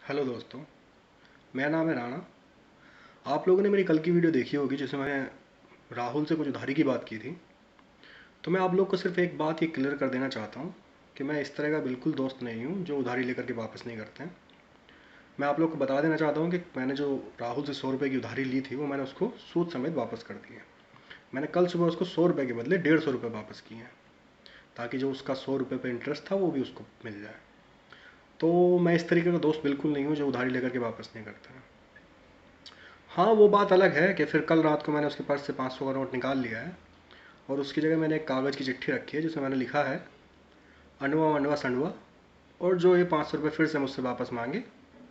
Hello दोस्तों, मेरा नाम है राणा। आप लोगों ने मेरी कल की वीडियो देखी होगी जिसमें मैंने राहुल से कुछ उधारी की बात की थी। तो मैं आप लोग को सिर्फ एक बात ये क्लियर कर देना चाहता हूँ कि मैं इस तरह का बिल्कुल दोस्त नहीं हूँ जो उधारी लेकर के वापस नहीं करते हैं। मैं आप लोग को बता देना चाहता हूँ कि मैंने जो राहुल से 100 रुपये की उधारी ली थी वो मैंने उसको सूद समेत वापस कर दी है। मैंने कल सुबह उसको 100 रुपये के बदले 150 रुपये वापस किए हैं, ताकि जो उसका 100 रुपये पर इंटरेस्ट था वो भी उसको मिल जाए। तो मैं इस तरीके का दोस्त बिल्कुल नहीं हूँ जो उधारी लेकर के वापस नहीं करता है। हाँ, वो बात अलग है कि फिर कल रात को मैंने उसके पर्स से 500 का नोट निकाल लिया है और उसकी जगह मैंने एक कागज़ की चिट्ठी रखी है जिसमें मैंने लिखा है अंडवा वंडवा संडवा, और जो ये 500 रुपये फिर से मुझसे वापस मांगे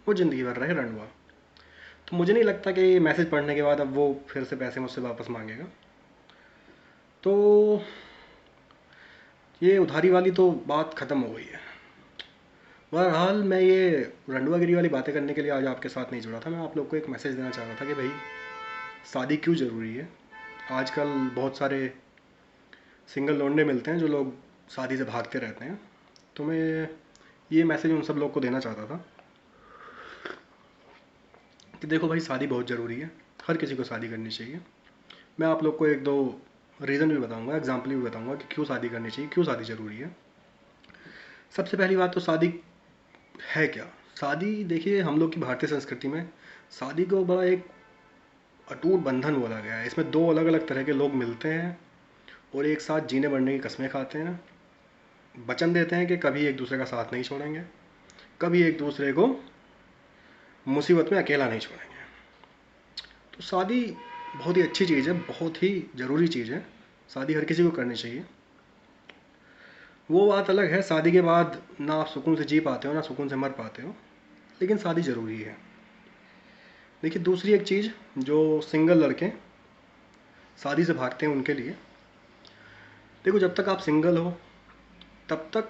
वो ज़िंदगी भर रहे रंडवा। तो मुझे नहीं लगता कि ये मैसेज पढ़ने के बाद अब वो फिर से पैसे मुझसे वापस मांगेगा। तो ये उधारी वाली तो बात ख़त्म हो गई है। बहरहाल मैं ये रंडवागिरी वाली बातें करने के लिए आज आपके साथ नहीं जुड़ा था। मैं आप लोग को एक मैसेज देना चाह रहा था कि भाई, शादी क्यों ज़रूरी है। आजकल बहुत सारे सिंगल लौंडे मिलते हैं जो लोग शादी से भागते रहते हैं। तो मैं ये मैसेज उन सब लोग को देना चाहता था कि देखो भाई, शादी बहुत ज़रूरी है। हर किसी को शादी करनी चाहिए। मैं आप लोग को एक दो रीज़न भी बताऊंगा, एग्जाम्पल भी बताऊंगा कि क्यों शादी करनी चाहिए, क्यों शादी ज़रूरी है। सबसे पहली बात तो शादी है क्या। शादी देखिए, हम लोग की भारतीय संस्कृति में शादी को बड़ा एक अटूट बंधन बोला गया है। इसमें दो अलग अलग तरह के लोग मिलते हैं और एक साथ जीने मरने की कस्में खाते हैं, वचन देते हैं कि कभी एक दूसरे का साथ नहीं छोड़ेंगे, कभी एक दूसरे को मुसीबत में अकेला नहीं छोड़ेंगे। तो शादी बहुत ही अच्छी चीज़ है, बहुत ही ज़रूरी चीज़ है। शादी हर किसी को करनी चाहिए। वो बात अलग है, शादी के बाद ना आप सुकून से जी पाते हो ना सुकून से मर पाते हो, लेकिन शादी ज़रूरी है। देखिए, दूसरी एक चीज़ जो सिंगल लड़के शादी से भागते हैं उनके लिए, देखो जब तक आप सिंगल हो तब तक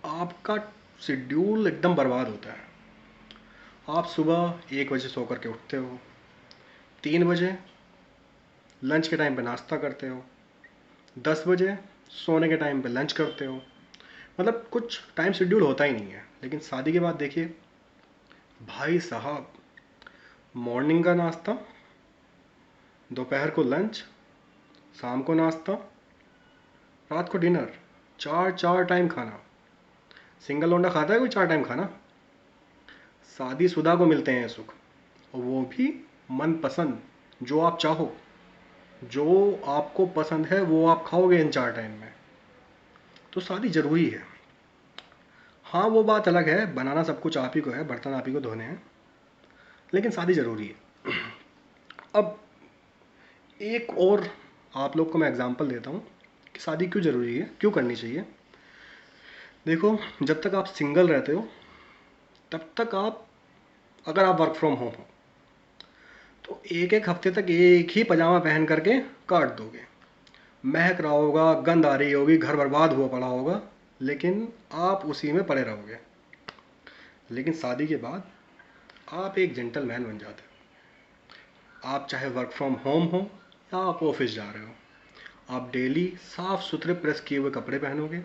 आपका शेड्यूल एकदम बर्बाद होता है। आप सुबह 1 बजे सो कर के उठते हो, 3 बजे लंच के टाइम पे नाश्ता करते हो, 10 बजे सोने के टाइम पे लंच करते हो। मतलब कुछ टाइम शेड्यूल होता ही नहीं है। लेकिन शादी के बाद देखिए भाई साहब, मॉर्निंग का नाश्ता, दोपहर को लंच, शाम को नाश्ता, रात को डिनर, चार चार टाइम खाना। सिंगल लौंडा खाता है कोई 4 टाइम खाना? शादीशुदा को मिलते हैं सुख, और वो भी मनपसंद, जो आप चाहो, जो आपको पसंद है वो आप खाओगे इन 4 टाइम में। तो शादी ज़रूरी है। हाँ, वो बात अलग है, बनाना सब कुछ आप ही को है, बर्तन आप ही को धोने हैं, लेकिन शादी ज़रूरी है। अब एक और आप लोग को मैं एग्जांपल देता हूँ कि शादी क्यों ज़रूरी है, क्यों करनी चाहिए। देखो, जब तक आप सिंगल रहते हो तब तक आप, अगर आप वर्क फ्रॉम होम हो तो एक एक हफ्ते तक एक ही पजामा पहन करके काट दोगे। महक रहा होगा, गंध आ रही होगी, घर बर्बाद हुआ पड़ा होगा, लेकिन आप उसी में पड़े रहोगे। लेकिन शादी के बाद आप एक जेंटलमैन बन जाते हो। आप चाहे वर्क फ्रॉम होम हो या आप ऑफिस जा रहे हो, आप डेली साफ सुथरे प्रेस किए हुए कपड़े पहनोगे,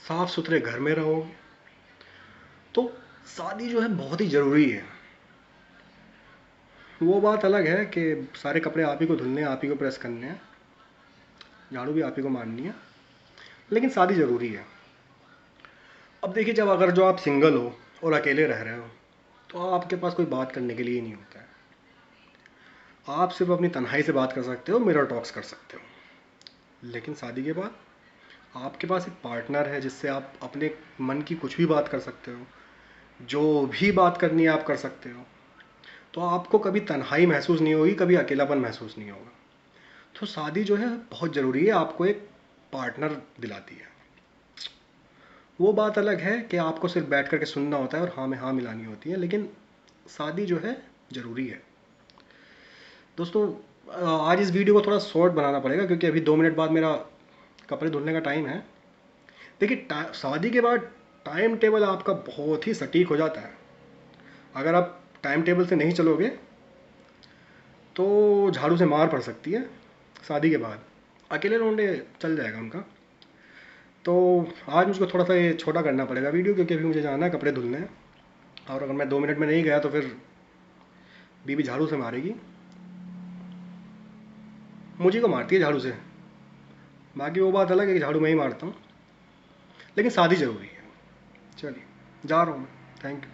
साफ सुथरे घर में रहोगे। तो शादी जो है बहुत ही ज़रूरी है। वो बात अलग है कि सारे कपड़े आप ही को धुलने हैं, आप ही को प्रेस करने हैं, झाड़ू भी आप ही को मारनी है, लेकिन शादी ज़रूरी है। अब देखिए, जब अगर जो आप सिंगल हो और अकेले रह रहे हो तो आपके पास कोई बात करने के लिए नहीं होता है। आप सिर्फ अपनी तन्हाई से बात कर सकते हो, मिरर टॉक्स कर सकते हो। लेकिन शादी के बाद आपके पास एक पार्टनर है जिससे आप अपने मन की कुछ भी बात कर सकते हो, जो भी बात करनी है आप कर सकते हो। तो आपको कभी तन्हाई महसूस नहीं होगी, कभी अकेलापन महसूस नहीं होगा। तो शादी जो है बहुत ज़रूरी है, आपको एक पार्टनर दिलाती है। वो बात अलग है कि आपको सिर्फ बैठ करके सुनना होता है और हाँ में हाँ मिलानी होती है, लेकिन शादी जो है ज़रूरी है। दोस्तों, आज इस वीडियो को थोड़ा शॉर्ट बनाना पड़ेगा क्योंकि अभी 2 मिनट बाद मेरा कपड़े धुलने का टाइम है। देखिए, शादी के बाद टाइम टेबल आपका बहुत ही सटीक हो जाता है। अगर आप टाइम टेबल से नहीं चलोगे तो झाड़ू से मार पड़ सकती है। शादी के बाद अकेले लौंडे चल जाएगा उनका। तो आज मुझको थोड़ा सा ये छोटा करना पड़ेगा वीडियो, क्योंकि अभी मुझे जाना है, कपड़े धुलने हैं। और अगर मैं 2 मिनट में नहीं गया तो फिर बीबी झाड़ू से मारेगी, मुझे को मारती है झाड़ू से। बाकी वो बात अलग है कि झाड़ू मैं ही मारता हूँ, लेकिन शादी ज़रूरी है। चलिए जा रहा हूँ मैं, थैंक यू।